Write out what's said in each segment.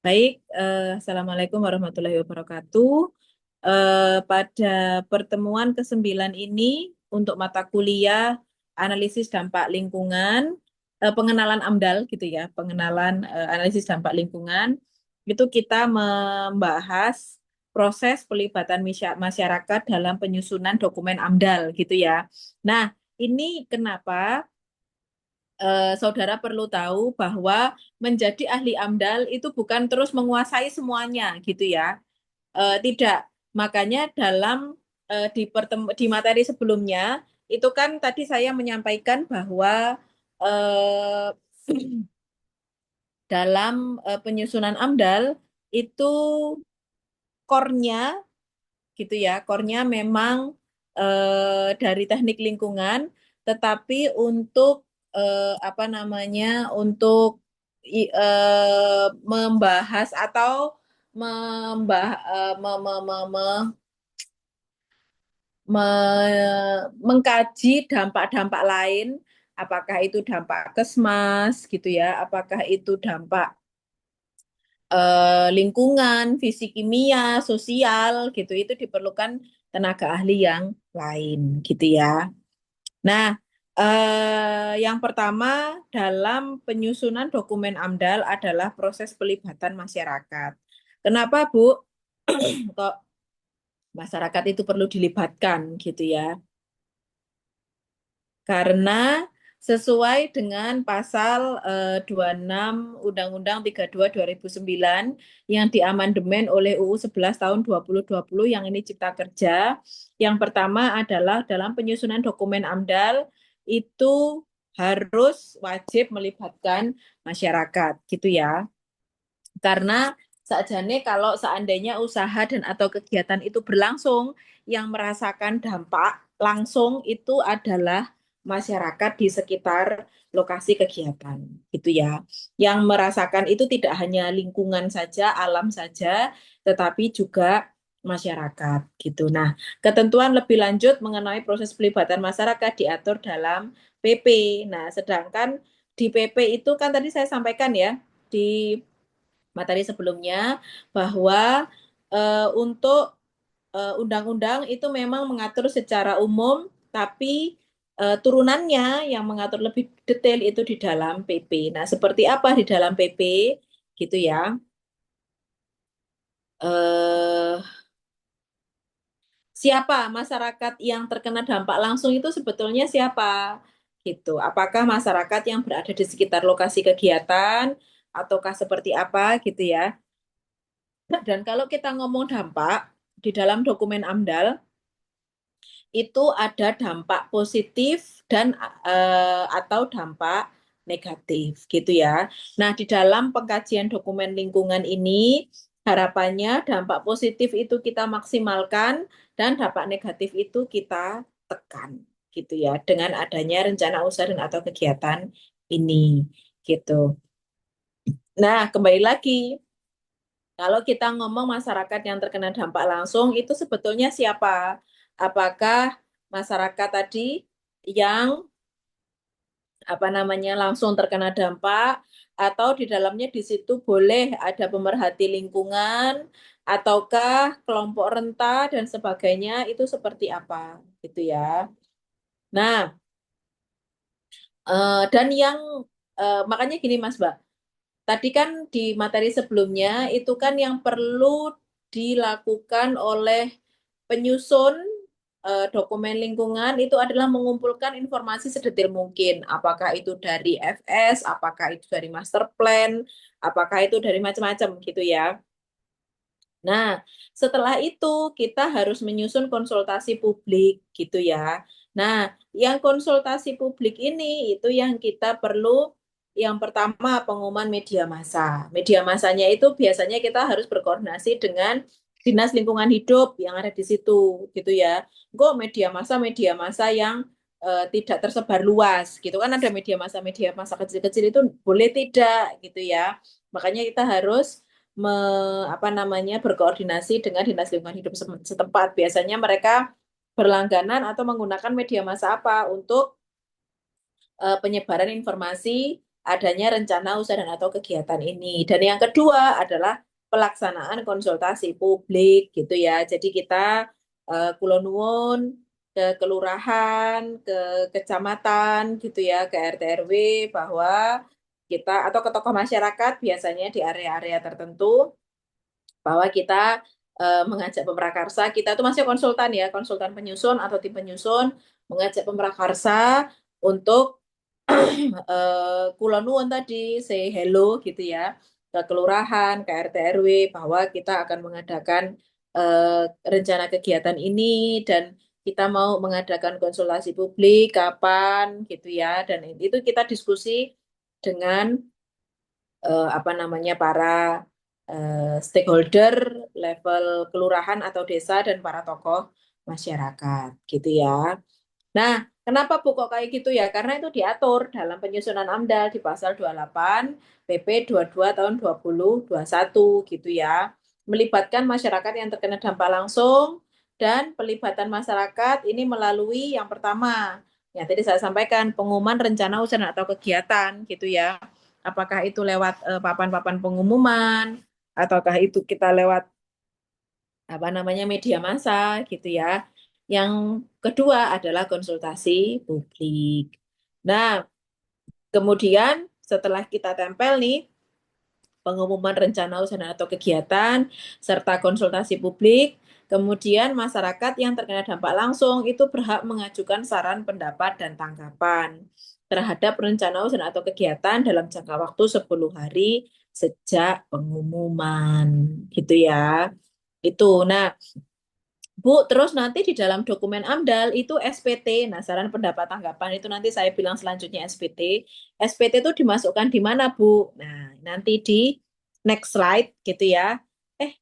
Baik, Assalamualaikum warahmatullahi wabarakatuh. Pada pertemuan ke-9 ini untuk mata kuliah analisis dampak lingkungan, pengenalan AMDAL gitu ya, pengenalan analisis dampak lingkungan, itu kita membahas proses pelibatan masyarakat dalam penyusunan dokumen AMDAL gitu ya. Nah, ini kenapa saudara perlu tahu bahwa menjadi ahli AMDAL itu bukan terus menguasai semuanya gitu ya. Tidak. Makanya dalam di materi sebelumnya itu kan tadi saya menyampaikan bahwa eh, dalam penyusunan AMDAL itu core-nya gitu ya, core-nya memang dari teknik lingkungan, tetapi untuk apa namanya, untuk membahas atau membah, mengkaji dampak-dampak lain, apakah itu dampak kesmas gitu ya, apakah itu dampak lingkungan, fisik kimia, sosial gitu, itu diperlukan tenaga ahli yang lain gitu ya. Nah, yang pertama dalam penyusunan dokumen AMDAL adalah proses pelibatan masyarakat. Kenapa, Bu? Kok masyarakat itu perlu dilibatkan gitu ya? Karena sesuai dengan pasal 26 Undang-Undang 32 2009 yang diamandemen oleh UU 11 tahun 2020 yang ini Cipta Kerja. Yang pertama adalah dalam penyusunan dokumen AMDAL itu harus wajib melibatkan masyarakat gitu ya. Karena sakjane kalau seandainya usaha dan atau kegiatan itu berlangsung, yang merasakan dampak langsung itu adalah masyarakat di sekitar lokasi kegiatan, gitu ya. Yang merasakan itu tidak hanya lingkungan saja, alam saja, tetapi juga masyarakat, gitu. Nah, ketentuan lebih lanjut mengenai proses pelibatan masyarakat diatur dalam PP. Nah, sedangkan di PP itu kan tadi saya sampaikan ya, di materi sebelumnya bahwa untuk undang-undang itu memang mengatur secara umum, tapi turunannya yang mengatur lebih detail itu di dalam PP. Nah, seperti apa di dalam PP gitu ya? Eh, Siapa masyarakat yang terkena dampak langsung itu sebetulnya siapa? Gitu. Apakah masyarakat yang berada di sekitar lokasi kegiatan ataukah seperti apa gitu ya? Dan kalau kita ngomong dampak di dalam dokumen AMDAL itu ada dampak positif dan atau dampak negatif gitu ya. Nah, di dalam pengkajian dokumen lingkungan ini harapannya dampak positif itu kita maksimalkan dan dampak negatif itu kita tekan gitu ya dengan adanya rencana usaha dan atau kegiatan ini gitu. Nah, kembali lagi kalau kita ngomong masyarakat yang terkena dampak langsung, itu sebetulnya siapa? Apakah masyarakat tadi yang apa namanya langsung terkena dampak, atau di dalamnya di situ boleh ada pemerhati lingkungan, ataukah kelompok rentan dan sebagainya, itu seperti apa, gitu ya. Nah, dan yang makanya gini Mas Mbak, tadi kan di materi sebelumnya itu kan yang perlu dilakukan oleh penyusun dokumen lingkungan itu adalah mengumpulkan informasi sedetail mungkin. Apakah itu dari FS, apakah itu dari master plan, apakah itu dari macam-macam gitu ya. Nah, setelah itu kita harus menyusun konsultasi publik gitu ya. Nah, yang konsultasi publik ini itu yang kita perlu yang pertama pengumuman media massa. Media massanya itu biasanya kita harus berkoordinasi dengan Dinas Lingkungan Hidup yang ada di situ gitu ya. Kok media massa yang tidak tersebar luas gitu kan, ada media massa kecil-kecil itu boleh tidak gitu ya. Makanya kita harus apa namanya berkoordinasi dengan Dinas Lingkungan Hidup setempat. Biasanya mereka berlangganan atau menggunakan media massa apa untuk penyebaran informasi adanya rencana usaha dan atau kegiatan ini. Dan yang kedua adalah pelaksanaan konsultasi publik gitu ya. Jadi kita kula nuwun ke kelurahan, ke kecamatan gitu ya, ke RT RW bahwa kita atau ke tokoh masyarakat biasanya di area-area tertentu bahwa kita mengajak pemrakarsa, kita itu masih konsultan ya, konsultan penyusun atau tim penyusun mengajak pemrakarsa untuk kula nuwun tadi say hello gitu ya ke kelurahan, ke RT RW bahwa kita akan mengadakan rencana kegiatan ini dan kita mau mengadakan konsultasi publik kapan gitu ya dan itu kita diskusi dengan apa namanya para stakeholder level kelurahan atau desa dan para tokoh masyarakat gitu ya. Nah, kenapa Bu kok kayak gitu ya? Karena itu diatur dalam penyusunan AMDAL di pasal 28 PP 22 tahun 2021 gitu ya. Melibatkan masyarakat yang terkena dampak langsung dan pelibatan masyarakat ini melalui yang pertama, ya tadi saya sampaikan pengumuman rencana usaha atau kegiatan gitu ya. Apakah itu lewat papan-papan pengumuman ataukah itu kita lewat apa namanya media massa gitu ya. Yang kedua adalah konsultasi publik. Nah, kemudian setelah kita tempel nih pengumuman rencana usaha atau kegiatan serta konsultasi publik, kemudian masyarakat yang terkena dampak langsung itu berhak mengajukan saran pendapat dan tanggapan terhadap rencana usaha atau kegiatan dalam jangka waktu 10 hari sejak pengumuman gitu ya. Itu. Nah, Bu, terus nanti di dalam dokumen AMDAL itu SPT, nah saran pendapat tanggapan itu nanti saya bilang selanjutnya SPT. SPT itu dimasukkan di mana, Bu? Nah, nanti di next slide gitu ya. Eh,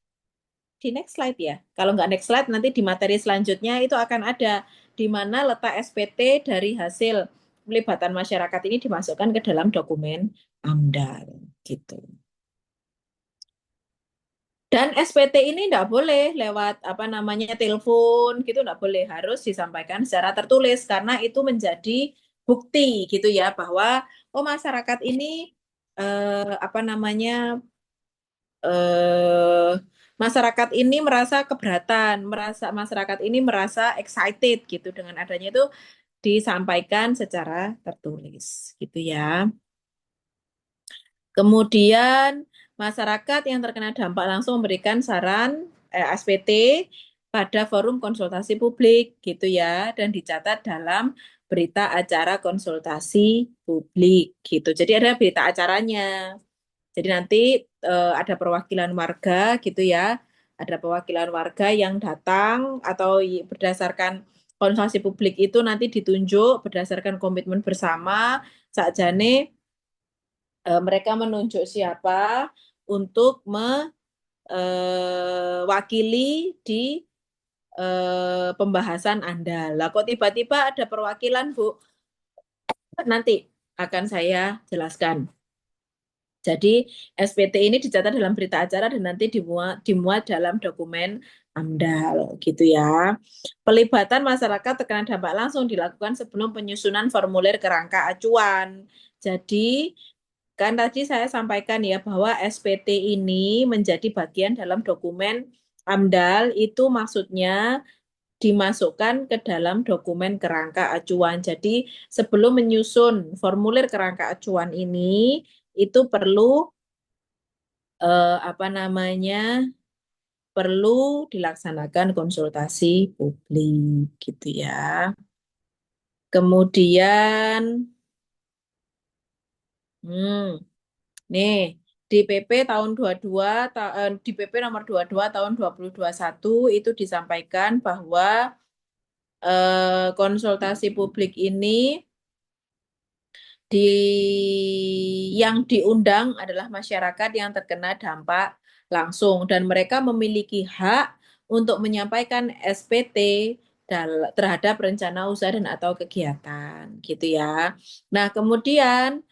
di next slide ya. Kalau nggak next slide, nanti di materi selanjutnya itu akan ada di mana letak SPT dari hasil pelibatan masyarakat ini dimasukkan ke dalam dokumen AMDAL gitu. Dan SPT ini tidak boleh lewat apa namanya telepon gitu, tidak boleh, harus disampaikan secara tertulis karena itu menjadi bukti gitu ya bahwa oh masyarakat ini apa namanya eh, masyarakat ini merasa keberatan, merasa masyarakat ini merasa excited gitu dengan adanya itu disampaikan secara tertulis gitu ya. Kemudian masyarakat yang terkena dampak langsung memberikan saran SPT pada forum konsultasi publik gitu ya dan dicatat dalam berita acara konsultasi publik gitu. Jadi ada berita acaranya. Jadi nanti ada perwakilan warga gitu ya. Ada perwakilan warga yang datang atau berdasarkan konsultasi publik itu nanti ditunjuk berdasarkan komitmen bersama sakjane mereka menunjuk siapa untuk mewakili di pembahasan Anda. Lah kok tiba-tiba ada perwakilan, Bu? Nanti akan saya jelaskan. Jadi SPT ini dicatat dalam berita acara dan nanti dimuat dalam dokumen AMDAL gitu ya. Pelibatan masyarakat terkena dampak langsung dilakukan sebelum penyusunan formulir kerangka acuan. Jadi kan tadi saya sampaikan ya bahwa SPT ini menjadi bagian dalam dokumen AMDAL itu maksudnya dimasukkan ke dalam dokumen kerangka acuan. Jadi sebelum menyusun formulir kerangka acuan ini itu perlu apa namanya perlu dilaksanakan konsultasi publik gitu ya. Kemudian nih di PP tahun 22 di PP nomor 22 tahun 2021 itu disampaikan bahwa konsultasi publik ini di yang diundang adalah masyarakat yang terkena dampak langsung dan mereka memiliki hak untuk menyampaikan SPT terhadap rencana usaha dan atau kegiatan gitu ya. Nah, kemudian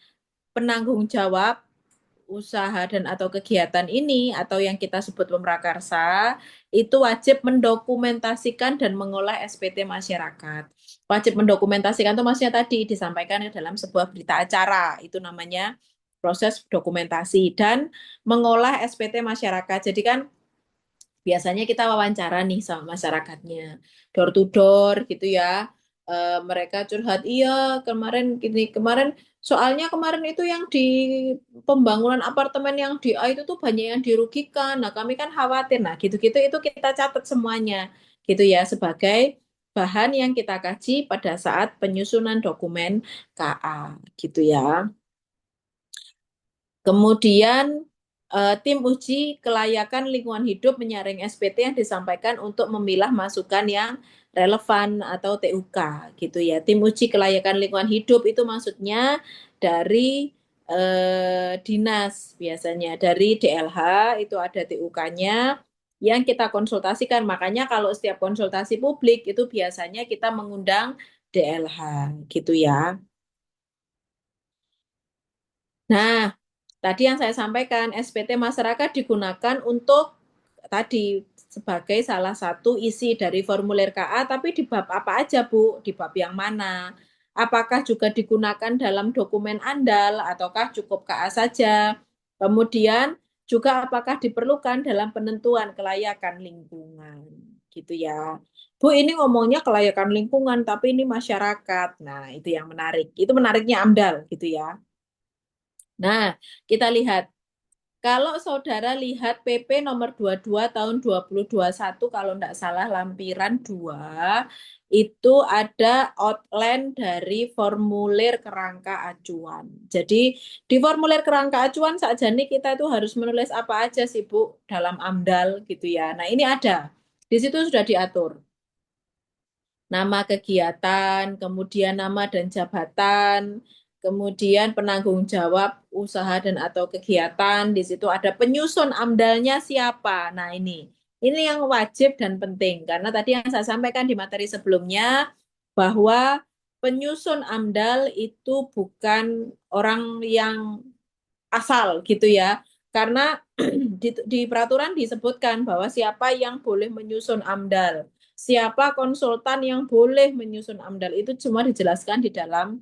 penanggung jawab usaha dan atau kegiatan ini atau yang kita sebut pemrakarsa itu wajib mendokumentasikan dan mengolah SPT masyarakat. Wajib mendokumentasikan itu maksudnya tadi disampaikan dalam sebuah berita acara. Itu namanya proses dokumentasi dan mengolah SPT masyarakat. Jadi kan biasanya kita wawancara nih sama masyarakatnya, door to door gitu ya. Mereka curhat, iya kemarin gini, kemarin soalnya kemarin itu yang di pembangunan apartemen yang di A itu tuh banyak yang dirugikan. Nah kami kan khawatir. Nah gitu-gitu itu kita catat semuanya gitu ya sebagai bahan yang kita kaji pada saat penyusunan dokumen KA gitu ya. Kemudian tim uji kelayakan lingkungan hidup menyaring SPT yang disampaikan untuk memilah masukan yang relevan atau TUK gitu ya. Tim uji kelayakan lingkungan hidup itu maksudnya dari dinas biasanya dari DLH itu ada TUK-nya yang kita konsultasikan. Makanya kalau setiap konsultasi publik itu biasanya kita mengundang DLH gitu ya. Nah, tadi yang saya sampaikan, SPT masyarakat digunakan untuk tadi sebagai salah satu isi dari formulir KA, tapi di bab apa aja, Bu? Di bab yang mana? Apakah juga digunakan dalam dokumen andal ataukah cukup KA saja? Kemudian juga apakah diperlukan dalam penentuan kelayakan lingkungan? Gitu ya. Bu, ini ngomongnya kelayakan lingkungan, tapi ini masyarakat. Nah, itu yang menarik. Itu menariknya AMDAL, gitu ya. Nah, kita lihat. Kalau saudara lihat PP nomor 22 tahun 2021, kalau tidak salah lampiran 2, itu ada outline dari formulir kerangka acuan. Jadi di formulir kerangka acuan saja nih kita itu harus menulis apa aja sih Bu dalam AMDAL gitu ya. Nah ini ada, di situ sudah diatur nama kegiatan, kemudian nama dan jabatan, kemudian penanggung jawab usaha dan atau kegiatan. Di situ ada penyusun AMDALnya siapa. Nah, ini yang wajib dan penting karena tadi yang saya sampaikan di materi sebelumnya bahwa penyusun AMDAL itu bukan orang yang asal gitu ya. Karena di peraturan disebutkan bahwa siapa yang boleh menyusun AMDAL, siapa konsultan yang boleh menyusun AMDAL itu cuma dijelaskan di dalam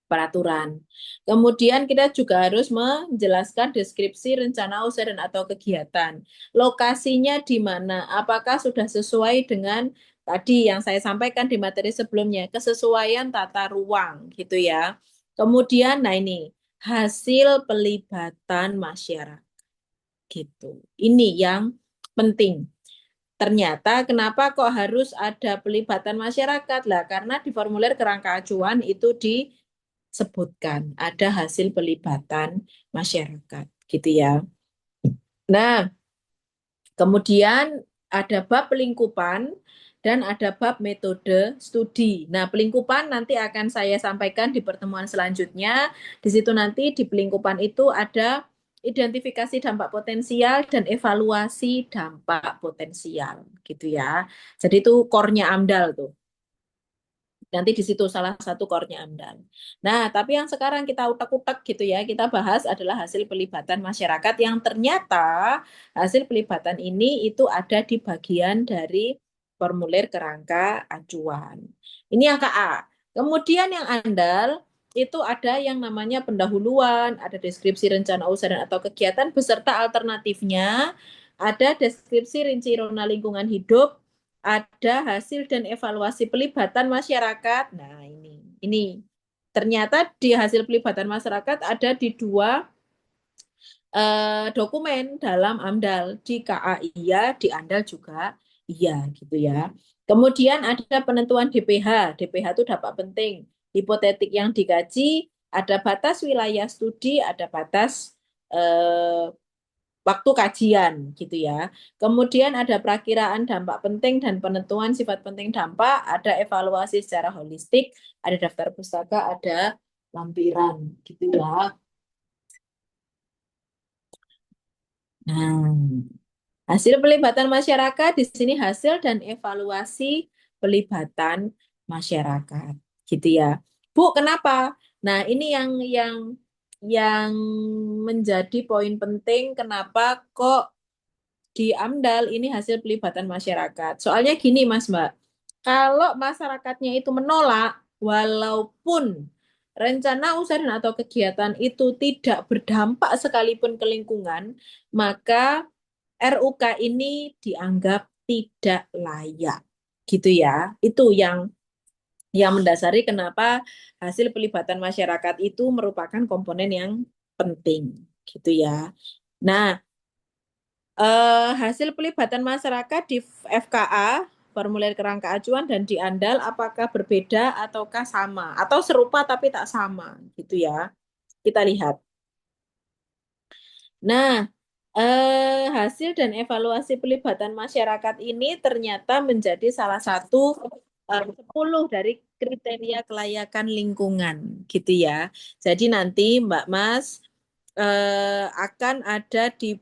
peraturan. Kemudian kita juga harus menjelaskan deskripsi rencana usaha dan atau kegiatan. Lokasinya di mana? Apakah sudah sesuai dengan tadi yang saya sampaikan di materi sebelumnya, kesesuaian tata ruang gitu ya. Kemudian, nah ini hasil pelibatan masyarakat gitu. Ini yang penting. Ternyata kenapa kok harus ada pelibatan masyarakat? Lah, karena di formulir kerangka acuan itu disebutkan ada hasil pelibatan masyarakat, gitu ya. Nah, kemudian ada bab pelingkupan dan ada bab metode studi. Nah, pelingkupan nanti akan saya sampaikan di pertemuan selanjutnya. Di situ nanti di pelingkupan itu ada identifikasi dampak potensial dan evaluasi dampak potensial, gitu ya. Jadi itu core-nya AMDAL tuh. Nanti di situ salah satu core-nya AMDAL. Nah, tapi yang sekarang kita utak-utak gitu ya, kita bahas adalah hasil pelibatan masyarakat yang ternyata hasil pelibatan ini itu ada di bagian dari formulir kerangka acuan. Ini yang KA. Kemudian yang ANDAL itu ada yang namanya pendahuluan, ada deskripsi rencana usaha dan atau kegiatan beserta alternatifnya, ada deskripsi rinci rona lingkungan hidup, ada hasil dan evaluasi pelibatan masyarakat. Nah, ini ternyata di hasil pelibatan masyarakat ada di dua dokumen dalam AMDAL. Di KA iya, di ANDAL juga iya gitu ya. Kemudian ada penentuan DPH. DPH itu dampak penting. Hipotetik yang dikaji, ada batas wilayah studi, ada batas eh, waktu kajian gitu ya. Kemudian ada perakiraan dampak penting dan penentuan sifat penting dampak, ada evaluasi secara holistik, ada daftar pustaka, ada lampiran gitu ya. Nah, hasil pelibatan masyarakat di sini hasil dan evaluasi pelibatan masyarakat gitu ya. Bu, kenapa? Nah, ini yang menjadi poin penting kenapa kok di AMDAL ini hasil pelibatan masyarakat. Soalnya gini Mas Mbak, Kalau masyarakatnya itu menolak, walaupun rencana usaha dan atau kegiatan itu tidak berdampak sekalipun ke lingkungan, maka RUK ini dianggap tidak layak. Gitu ya. Itu yang mendasari kenapa hasil pelibatan masyarakat itu merupakan komponen yang penting. Gitu ya. Nah, hasil pelibatan masyarakat di FKA, formulir kerangka acuan dan di Andal, apakah berbeda ataukah sama? Atau serupa tapi tak sama, gitu ya. Kita lihat. Nah, hasil dan evaluasi pelibatan masyarakat ini ternyata menjadi salah satu 10 dari kriteria kelayakan lingkungan, gitu ya. Jadi nanti Mbak Mas akan ada di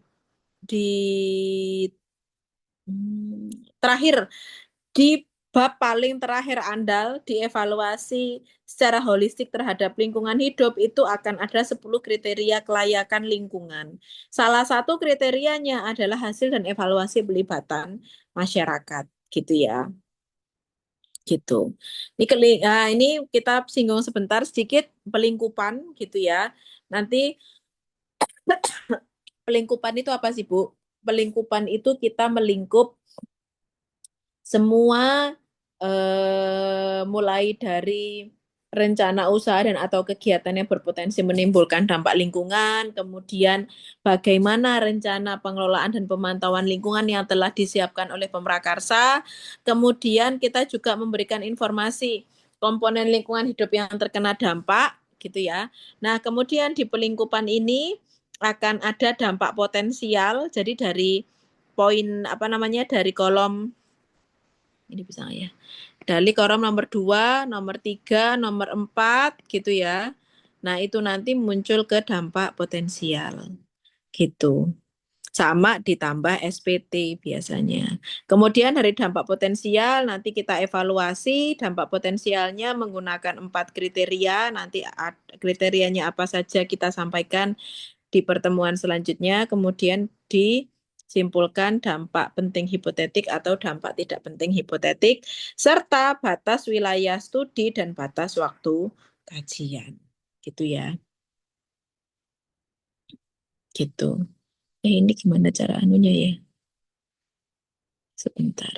terakhir di bab paling terakhir Andal dievaluasi secara holistik terhadap lingkungan hidup itu akan ada 10 kriteria kelayakan lingkungan. Salah satu kriterianya adalah hasil dan evaluasi pelibatan masyarakat, gitu ya. Gitu. Ini kita singgung sebentar sedikit pelingkupan gitu ya. Nanti pelingkupan itu apa sih, Bu? Pelingkupan itu kita melingkup semua mulai dari rencana usaha dan atau kegiatan yang berpotensi menimbulkan dampak lingkungan, kemudian bagaimana rencana pengelolaan dan pemantauan lingkungan yang telah disiapkan oleh Pemrakarsa, kemudian kita juga memberikan informasi komponen lingkungan hidup yang terkena dampak, gitu ya. Nah, kemudian di pelingkupan ini akan ada dampak potensial, jadi dari poin apa namanya dari kolom ini bisa nggak ya? Dari kolom nomor 2, nomor 3, nomor 4 gitu ya. Nah, itu nanti muncul ke dampak potensial gitu. Sama ditambah SPT biasanya. Kemudian dari dampak potensial nanti kita evaluasi dampak potensialnya menggunakan 4 kriteria. Nanti kriterianya apa saja kita sampaikan di pertemuan selanjutnya, kemudian disimpulkan dampak penting hipotetik atau dampak tidak penting hipotetik, serta batas wilayah studi dan batas waktu kajian. Gitu ya, gitu. Ini gimana cara anunya ya? Sebentar.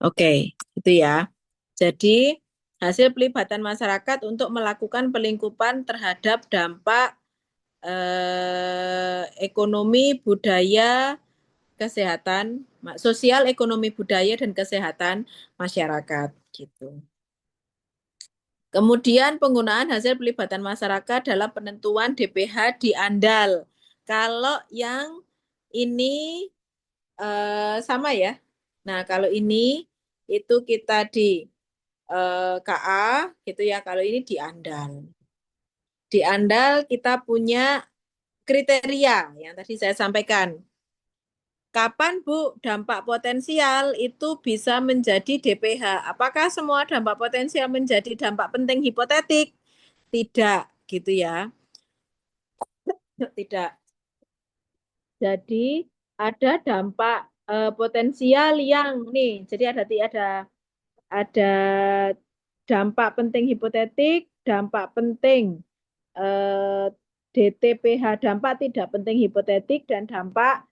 Oke, itu ya. Jadi, hasil pelibatan masyarakat untuk melakukan pelingkupan terhadap dampak ekonomi, budaya, kesehatan, sosial, ekonomi, budaya, dan kesehatan masyarakat. Gitu. Kemudian penggunaan hasil pelibatan masyarakat dalam penentuan DPH di Andal. Kalau yang ini sama ya. Nah, kalau ini itu kita di KA gitu ya. Kalau ini di Andal. Di Andal kita punya kriteria yang tadi saya sampaikan. Kapan Bu dampak potensial itu bisa menjadi DPH? Apakah semua dampak potensial menjadi dampak penting hipotetik? Tidak, gitu ya. Tidak. Jadi ada dampak potensial yang nih. Jadi ada dampak penting hipotetik, dampak penting DTPH, dampak tidak penting hipotetik dan dampak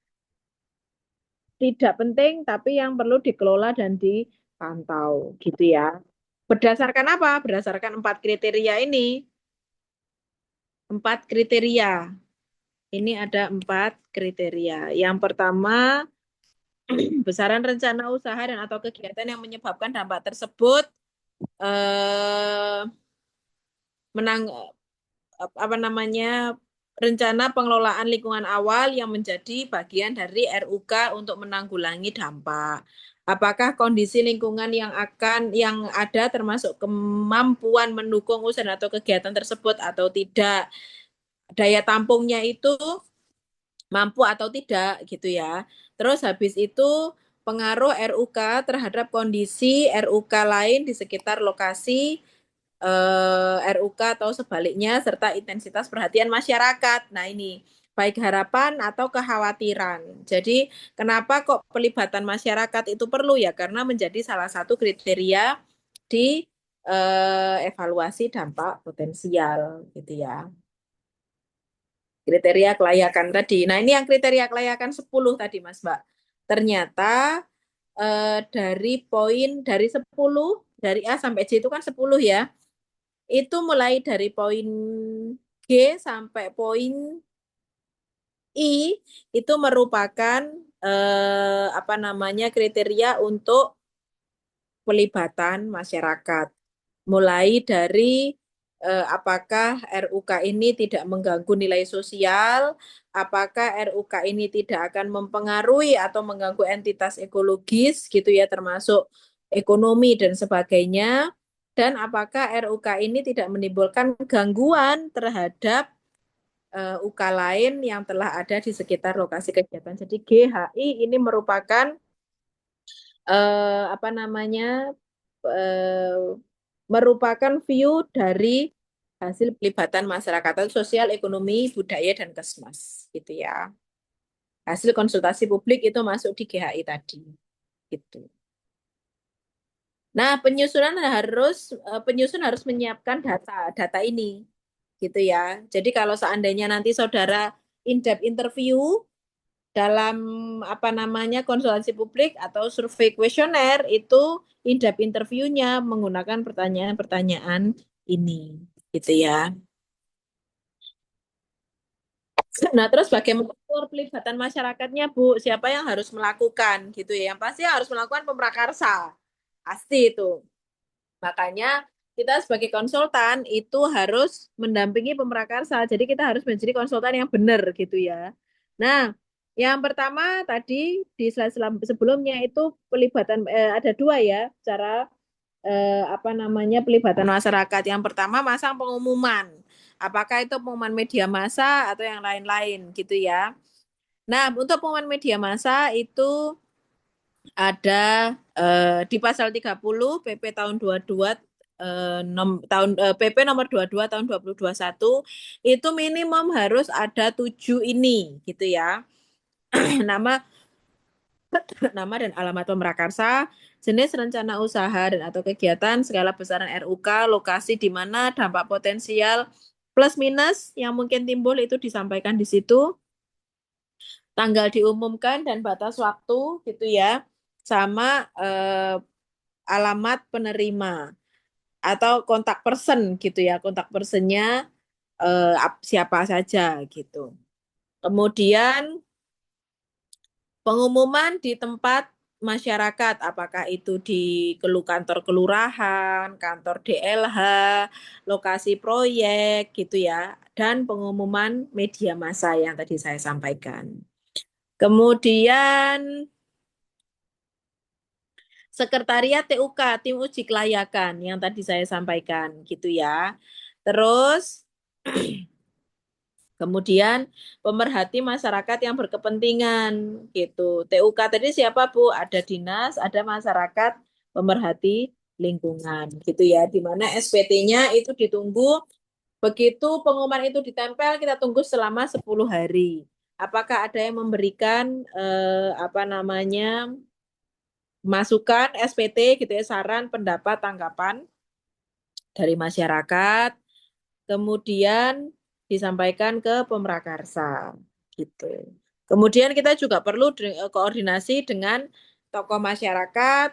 tidak penting tapi yang perlu dikelola dan dipantau gitu ya. Berdasarkan apa? Berdasarkan 4 kriteria ini. 4 kriteria. Ini ada 4 kriteria. Yang pertama, besaran rencana usaha dan atau kegiatan yang menyebabkan dampak tersebut eh, menang apa namanya rencana pengelolaan lingkungan awal yang menjadi bagian dari RUK untuk menanggulangi dampak. Apakah kondisi lingkungan yang ada termasuk kemampuan mendukung usaha atau kegiatan tersebut atau tidak? Daya tampungnya itu mampu atau tidak gitu ya. Terus habis itu pengaruh RUK terhadap kondisi RUK lain di sekitar lokasi RUK atau sebaliknya, serta intensitas perhatian masyarakat. Nah, ini baik harapan atau kekhawatiran. Jadi, kenapa kok pelibatan masyarakat itu perlu ya? Karena menjadi salah satu kriteria di evaluasi dampak potensial, gitu ya. Kriteria kelayakan tadi. Nah, ini yang kriteria kelayakan 10 tadi, Mas Mbak. Ternyata dari poin dari 10 dari A sampai J itu kan 10 ya. Itu mulai dari poin G sampai poin I itu merupakan apa namanya kriteria untuk pelibatan masyarakat. Mulai dari apakah RUK ini tidak mengganggu nilai sosial, apakah RUK ini tidak akan mempengaruhi atau mengganggu entitas ekologis gitu ya, termasuk ekonomi dan sebagainya, dan apakah RUK ini tidak menimbulkan gangguan terhadap UK lain yang telah ada di sekitar lokasi kegiatan. Jadi GHI ini merupakan apa namanya eh, merupakan view dari hasil pelibatan masyarakat atau sosial, ekonomi, budaya dan kesmas gitu ya. Hasil konsultasi publik itu masuk di GHI tadi gitu. Nah, penyusun harus menyiapkan data ini gitu ya. Jadi kalau seandainya nanti saudara in-depth interview dalam apa namanya konsultasi publik atau survei kuesioner itu in-depth interviewnya menggunakan pertanyaan-pertanyaan ini gitu ya. Nah, terus bagaimana mengukur pelibatan masyarakatnya, Bu? Siapa yang harus melakukan gitu ya? Yang pasti harus melakukan pemrakarsa. Pasti itu. Makanya kita sebagai konsultan itu harus mendampingi pemrakarsa. Jadi kita harus menjadi konsultan yang benar gitu ya. Nah, yang pertama tadi di slide sebelumnya itu pelibatan ada dua ya cara apa namanya pelibatan masyarakat. Yang pertama masang pengumuman. Apakah itu pengumuman media massa atau yang lain-lain gitu ya. Nah, untuk pengumuman media massa itu ada di pasal 30 PP tahun 22 PP nomor 22 tahun 2021 itu minimum harus ada 7 ini gitu ya. Nama nama dan alamat pemrakarsa, jenis rencana usaha dan atau kegiatan, skala besaran RUK, lokasi di mana dampak potensial plus minus yang mungkin timbul itu disampaikan di situ, tanggal diumumkan dan batas waktu gitu ya, sama alamat penerima atau kontak person gitu ya, kontak personnya siapa saja gitu. Kemudian pengumuman di tempat masyarakat, apakah itu di kantor kelurahan, kantor DLH, lokasi proyek gitu ya, dan pengumuman media massa yang tadi saya sampaikan. Kemudian Sekretariat TUK, tim uji kelayakan yang tadi saya sampaikan gitu ya. Terus kemudian pemerhati masyarakat yang berkepentingan gitu. TUK tadi siapa Bu? Ada dinas, ada masyarakat, pemerhati lingkungan gitu ya. Di mana SPT-nya itu ditunggu begitu pengumuman itu ditempel kita tunggu selama 10 hari. Apakah ada yang memberikan apa namanya masukan SPT gitu ya, saran, pendapat, tanggapan dari masyarakat, kemudian disampaikan ke pemrakarsa gitu. Kemudian kita juga perlu koordinasi dengan tokoh masyarakat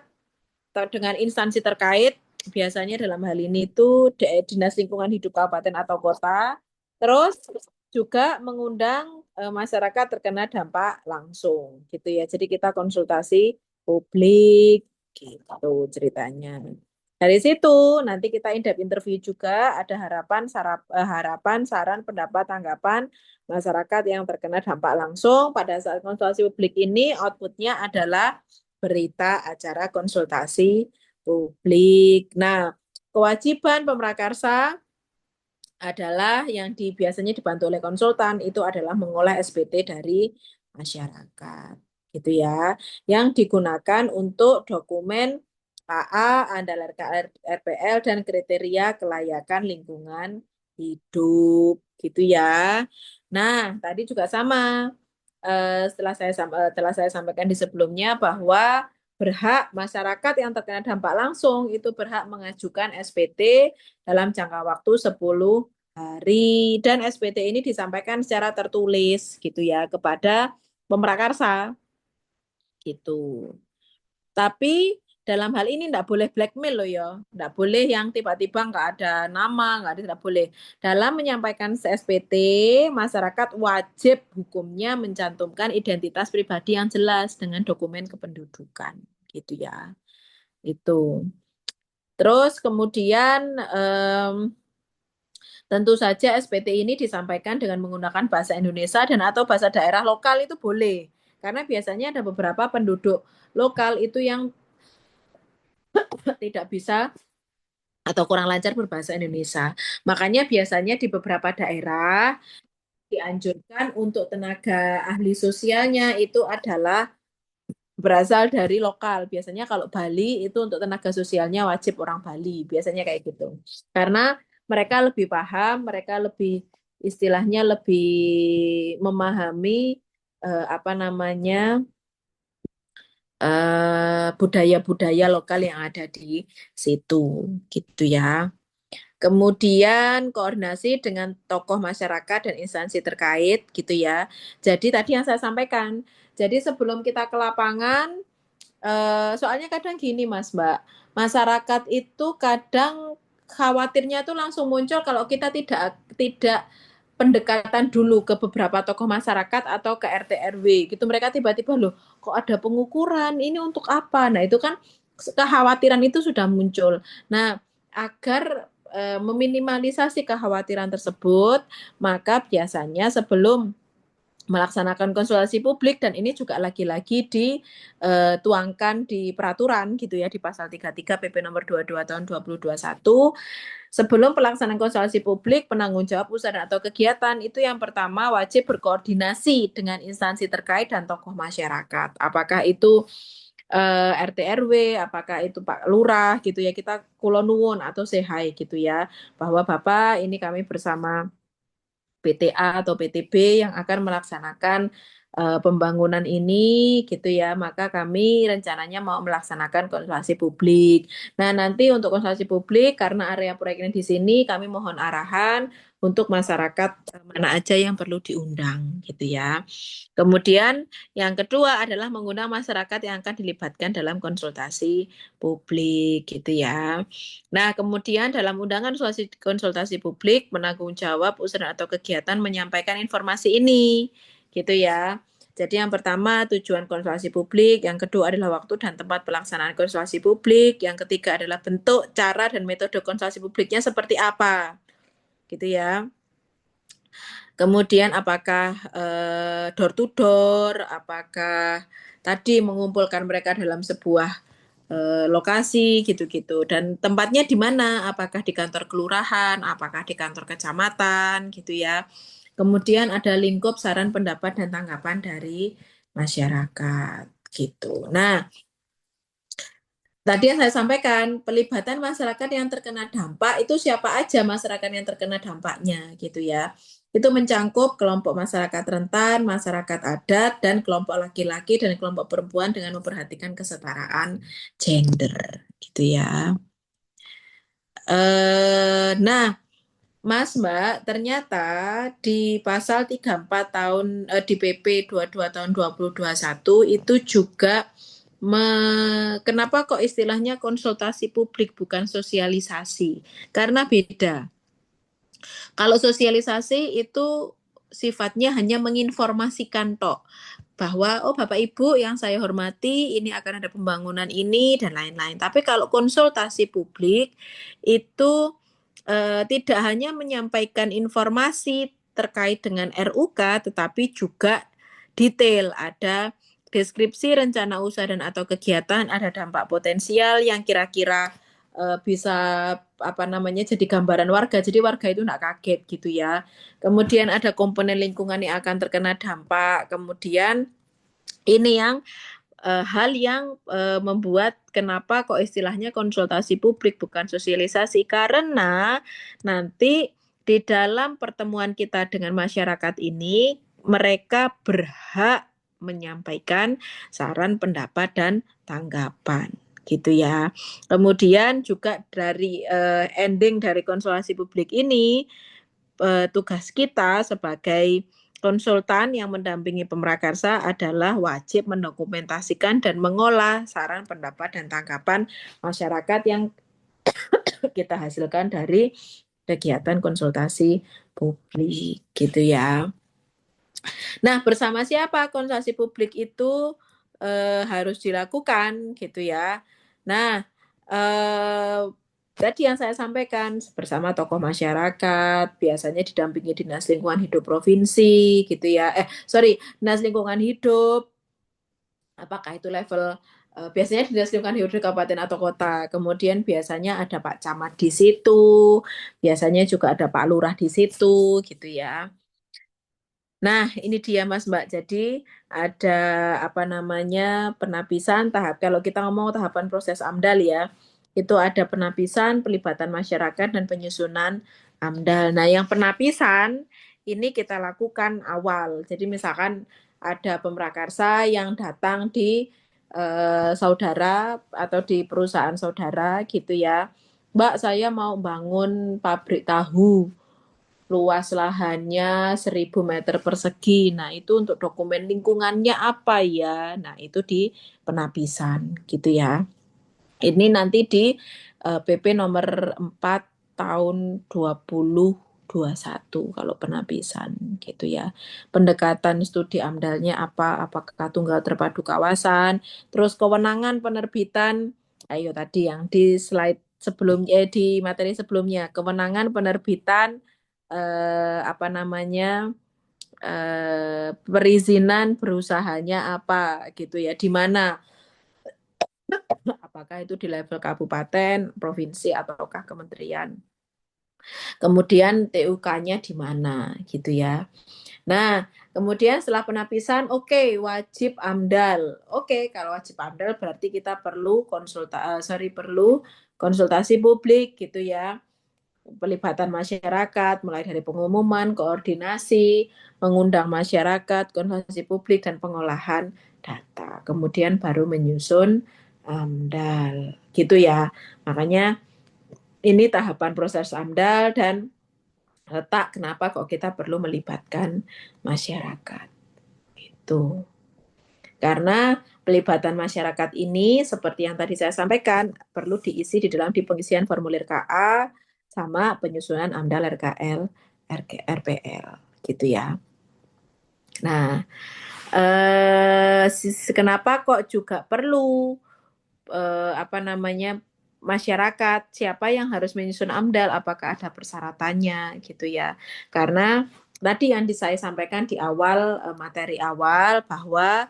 atau dengan instansi terkait, biasanya dalam hal ini itu Dinas Lingkungan Hidup Kabupaten atau Kota, terus juga mengundang masyarakat terkena dampak langsung gitu ya. Jadi kita konsultasi publik gitu ceritanya. Dari situ nanti kita in-depth interview juga ada harapan, saran, pendapat, tanggapan masyarakat yang terkena dampak langsung pada saat konsultasi publik ini outputnya adalah berita acara konsultasi publik. Nah, kewajiban pemrakarsa adalah yang biasanya dibantu oleh konsultan itu adalah mengolah SPT dari masyarakat gitu ya yang digunakan untuk dokumen AA, andal RPL, dan kriteria kelayakan lingkungan hidup, gitu ya. Nah, tadi juga sama. Setelah saya sampaikan di sebelumnya bahwa berhak masyarakat yang terkena dampak langsung itu berhak mengajukan SPT dalam jangka waktu 10 hari dan SPT ini disampaikan secara tertulis gitu ya kepada pemrakarsa gitu. Tapi dalam hal ini tidak boleh blackmail loh ya, tidak boleh yang tiba-tiba nggak ada nama, nggak ada, tidak boleh. Dalam menyampaikan SPT, masyarakat wajib hukumnya mencantumkan identitas pribadi yang jelas dengan dokumen kependudukan, gitu ya. Itu. Terus kemudian tentu saja SPT ini disampaikan dengan menggunakan bahasa Indonesia dan atau bahasa daerah lokal itu boleh. Karena biasanya ada beberapa penduduk lokal itu yang tidak bisa atau kurang lancar berbahasa Indonesia. Makanya biasanya di beberapa daerah dianjurkan untuk tenaga ahli sosialnya itu adalah berasal dari lokal. Biasanya kalau Bali itu untuk tenaga sosialnya wajib orang Bali. Biasanya kayak gitu. Karena mereka lebih paham, mereka lebih istilahnya lebih memahami apa namanya budaya-budaya lokal yang ada di situ gitu ya. Kemudian koordinasi dengan tokoh masyarakat dan instansi terkait gitu ya. Jadi tadi yang saya sampaikan. Jadi sebelum kita ke lapangan, soalnya kadang gini Mas Mbak, masyarakat itu kadang khawatirnya tuh langsung muncul kalau kita tidak pendekatan dulu ke beberapa tokoh masyarakat atau ke RT RW gitu. Mereka tiba-tiba loh, kok ada pengukuran? Ini untuk apa? Nah, itu kan kekhawatiran itu sudah muncul. Nah, agar meminimalisasi kekhawatiran tersebut, maka biasanya sebelum melaksanakan konsultasi publik dan ini juga lagi-lagi dituangkan di peraturan gitu ya di pasal 33 PP nomor 22 tahun 2021. Sebelum pelaksanaan konsultasi publik, penanggung jawab usaha atau kegiatan itu yang pertama wajib berkoordinasi dengan instansi terkait dan tokoh masyarakat. Apakah itu RT RW, apakah itu Pak Lurah gitu ya, kita kulonwun atau sehai gitu ya, bahwa Bapak ini kami bersama PTA atau PTB yang akan melaksanakan pembangunan ini gitu ya, maka kami rencananya mau melaksanakan konsultasi publik. Nah, nanti untuk konsultasi publik karena area proyek ini di sini kami mohon arahan untuk masyarakat mana aja yang perlu diundang gitu ya. Kemudian yang kedua adalah mengundang masyarakat yang akan dilibatkan dalam konsultasi publik gitu ya. Nah, kemudian dalam undangan konsultasi publik, penanggung jawab usaha atau kegiatan menyampaikan informasi ini, gitu ya. Jadi yang pertama tujuan konsultasi publik, yang kedua adalah waktu dan tempat pelaksanaan konsultasi publik, yang ketiga adalah bentuk, cara, dan metode konsultasi publiknya seperti apa, gitu ya. Kemudian apakah door to door, apakah tadi mengumpulkan mereka dalam sebuah lokasi gitu-gitu dan tempatnya di mana, apakah di kantor kelurahan, apakah di kantor kecamatan gitu ya. Kemudian ada lingkup saran pendapat dan tanggapan dari masyarakat gitu. Nah, tadi yang saya sampaikan, pelibatan masyarakat yang terkena dampak itu siapa aja masyarakat yang terkena dampaknya gitu ya. Itu mencangkup kelompok masyarakat rentan, masyarakat adat, dan kelompok laki-laki dan kelompok perempuan dengan memperhatikan kesetaraan gender gitu ya. Nah, Mas Mbak, ternyata di pasal 34 tahun di PP 22 tahun 2021 itu juga kenapa kok istilahnya konsultasi publik bukan sosialisasi? Karena beda. Kalau sosialisasi itu sifatnya hanya menginformasikan tok bahwa oh Bapak Ibu yang saya hormati ini akan ada pembangunan ini dan lain-lain. Tapi kalau konsultasi publik itu tidak hanya menyampaikan informasi terkait dengan RUK tetapi juga detail, ada deskripsi rencana usaha dan atau kegiatan, ada dampak potensial yang kira-kira bisa apa namanya jadi gambaran warga. Jadi warga itu enggak kaget gitu ya. Kemudian ada komponen lingkungan yang akan terkena dampak. Kemudian ini yang hal yang membuat kenapa kok istilahnya konsultasi publik bukan sosialisasi, karena nanti di dalam pertemuan kita dengan masyarakat ini mereka berhak menyampaikan saran, pendapat, dan tanggapan gitu ya. Kemudian juga dari ending dari konsultasi publik ini, tugas kita sebagai konsultan yang mendampingi pemrakarsa adalah wajib mendokumentasikan dan mengolah saran, pendapat, dan tanggapan masyarakat yang kita hasilkan dari kegiatan konsultasi publik gitu ya. Nah, bersama siapa konsultasi publik itu harus dilakukan gitu ya. Nah, tadi yang saya sampaikan bersama tokoh masyarakat, biasanya didampingi Dinas Lingkungan Hidup Provinsi gitu ya. Dinas Lingkungan Hidup, apakah itu level biasanya Dinas Lingkungan Hidup Kabupaten atau kota. Kemudian biasanya ada Pak Camat di situ, biasanya juga ada Pak Lurah di situ gitu ya. Nah, ini dia Mas Mbak. Jadi ada apa namanya penapisan tahap. Kalau kita ngomong tahapan proses AMDAL ya, itu ada penapisan, pelibatan masyarakat dan penyusunan AMDAL. Nah, yang penapisan ini kita lakukan awal. Jadi misalkan ada pemrakarsa yang datang di saudara atau di perusahaan saudara gitu ya. Mbak, saya mau bangun pabrik tahu, luas lahannya 1000 meter persegi. Nah, itu untuk dokumen lingkungannya apa ya? Nah, itu di penapisan gitu ya. Ini nanti di PP nomor 4 tahun 2021 kalau penapisan gitu ya. Pendekatan studi AMDALnya apa? Apakah tunggal terpadu kawasan? Terus kewenangan penerbitan, ayo tadi yang di slide sebelumnya, di materi sebelumnya, kewenangan penerbitan apa namanya perizinan berusahanya apa gitu ya, di mana, apakah itu di level kabupaten, provinsi, ataukah kementerian. Kemudian TUK-nya di mana gitu ya. Nah, kemudian setelah penapisan, oke, wajib AMDAL. Oke, kalau wajib AMDAL berarti kita perlu perlu konsultasi publik gitu ya. Pelibatan masyarakat, mulai dari pengumuman, koordinasi, mengundang masyarakat, konsultasi publik, dan pengolahan data. Kemudian baru menyusun AMDAL. Gitu ya. Makanya ini tahapan proses AMDAL dan letak kenapa kok kita perlu melibatkan masyarakat. Itu. Karena pelibatan masyarakat ini seperti yang tadi saya sampaikan perlu diisi di dalam di pengisian formulir KA sama penyusunan AMDAL RKL RPL gitu ya. Nah, kenapa kok juga perlu apa namanya masyarakat, siapa yang harus menyusun AMDAL, apakah ada persyaratannya gitu ya. Karena tadi yang saya sampaikan di awal materi awal bahwa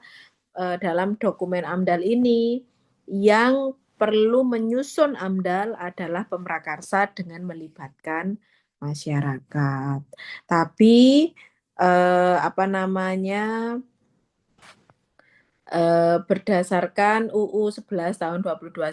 dalam dokumen AMDAL ini yang perlu menyusun AMDAL adalah pemrakarsa dengan melibatkan masyarakat. Tapi apa namanya berdasarkan UU 11 tahun 2021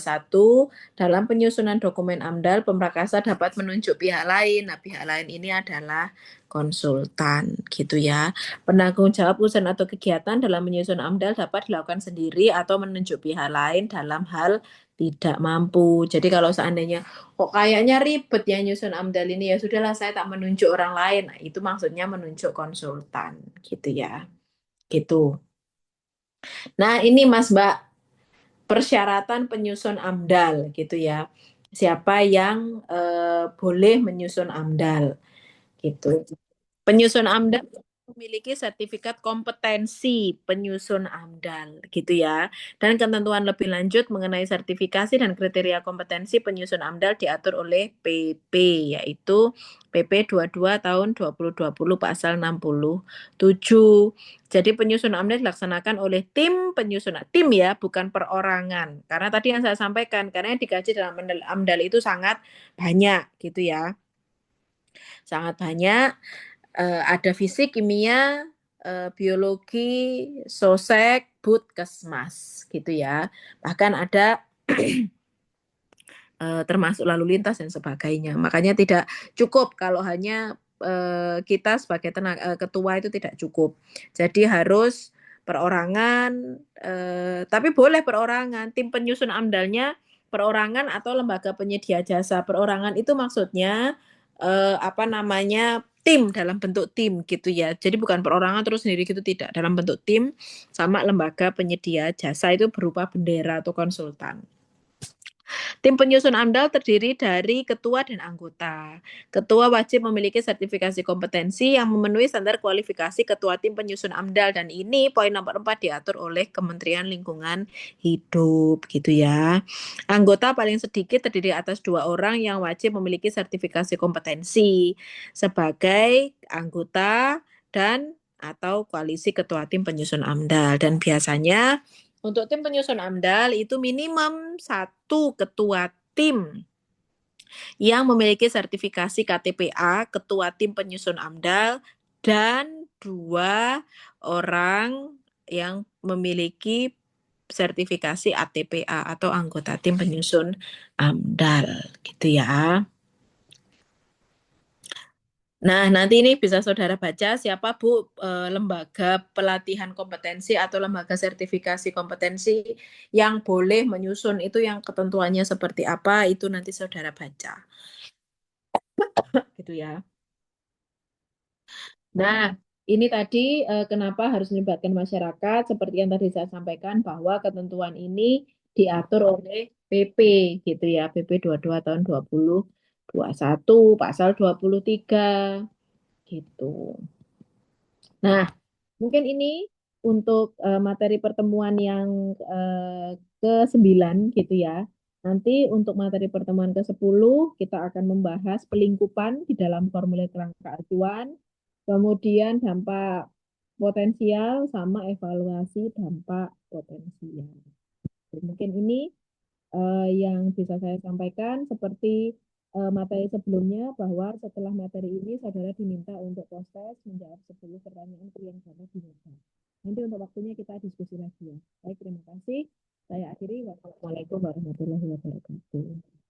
dalam penyusunan dokumen AMDAL pemrakarsa dapat menunjuk pihak lain. Nah, pihak lain ini adalah konsultan gitu ya. Penanggung jawab urusan atau kegiatan dalam menyusun AMDAL dapat dilakukan sendiri atau menunjuk pihak lain dalam hal tidak mampu. Jadi kalau seandainya kok kayaknya ribet ya nyusun AMDAL ini, ya sudahlah saya tak menunjuk orang lain. Nah, itu maksudnya menunjuk konsultan gitu ya. Gitu. Nah, ini Mas Mbak, persyaratan penyusun AMDAL gitu ya. Siapa yang boleh menyusun AMDAL gitu. Penyusun AMDAL memiliki sertifikat kompetensi penyusun AMDAL gitu ya. Dan ketentuan lebih lanjut mengenai sertifikasi dan kriteria kompetensi penyusun AMDAL diatur oleh PP, yaitu PP 22 tahun 2020 pasal 67. Jadi penyusun AMDAL dilaksanakan oleh tim ya, bukan perorangan. Karena tadi yang saya sampaikan, karena yang dikaji dalam AMDAL itu sangat banyak gitu ya. Sangat banyak, ada fisik, kimia, biologi, sosek, Puskesmas gitu ya. Bahkan ada termasuk lalu lintas dan sebagainya. Makanya tidak cukup kalau hanya kita sebagai ketua itu tidak cukup. Jadi harus perorangan, tapi boleh perorangan. Tim penyusun AMDALnya perorangan atau lembaga penyedia jasa. Perorangan itu maksudnya apa namanya tim dalam bentuk tim gitu ya. Jadi bukan perorangan terus sendiri gitu tidak. Dalam bentuk tim sama lembaga penyedia jasa itu berupa bendera atau konsultan. Tim penyusun AMDAL terdiri dari ketua dan anggota. Ketua wajib memiliki sertifikasi kompetensi yang memenuhi standar kualifikasi ketua tim penyusun AMDAL dan ini poin nomor 4 diatur oleh Kementerian Lingkungan Hidup gitu ya. Anggota paling sedikit terdiri atas 2 orang yang wajib memiliki sertifikasi kompetensi sebagai anggota dan atau koalisi ketua tim penyusun AMDAL dan biasanya untuk tim penyusun AMDAL itu minimum 1 ketua tim yang memiliki sertifikasi KTPA, ketua tim penyusun AMDAL, dan 2 orang yang memiliki sertifikasi ATPA atau anggota tim penyusun AMDAL gitu ya. Nah, nanti ini bisa saudara baca siapa Bu lembaga pelatihan kompetensi atau lembaga sertifikasi kompetensi yang boleh menyusun itu yang ketentuannya seperti apa itu nanti saudara baca. Gitu ya. Nah, ini tadi kenapa harus melibatkan masyarakat seperti yang tadi saya sampaikan bahwa ketentuan ini diatur oleh PP gitu ya, PP 22 tahun 2021 pasal 23 gitu. Nah, mungkin ini untuk materi pertemuan yang ke-9 gitu ya. Nanti untuk materi pertemuan ke-10 kita akan membahas pelingkupan di dalam formulir kerangka acuan, kemudian dampak potensial sama evaluasi dampak potensial. Mungkin ini yang bisa saya sampaikan seperti materi sebelumnya bahwa setelah materi ini saudara diminta untuk proses menjawab 10 pertanyaan yang dapat dimuat. Nanti untuk waktunya kita diskusi lagi ya. Baik, terima kasih. Saya akhiri. Wassalamualaikum warahmatullahi wabarakatuh.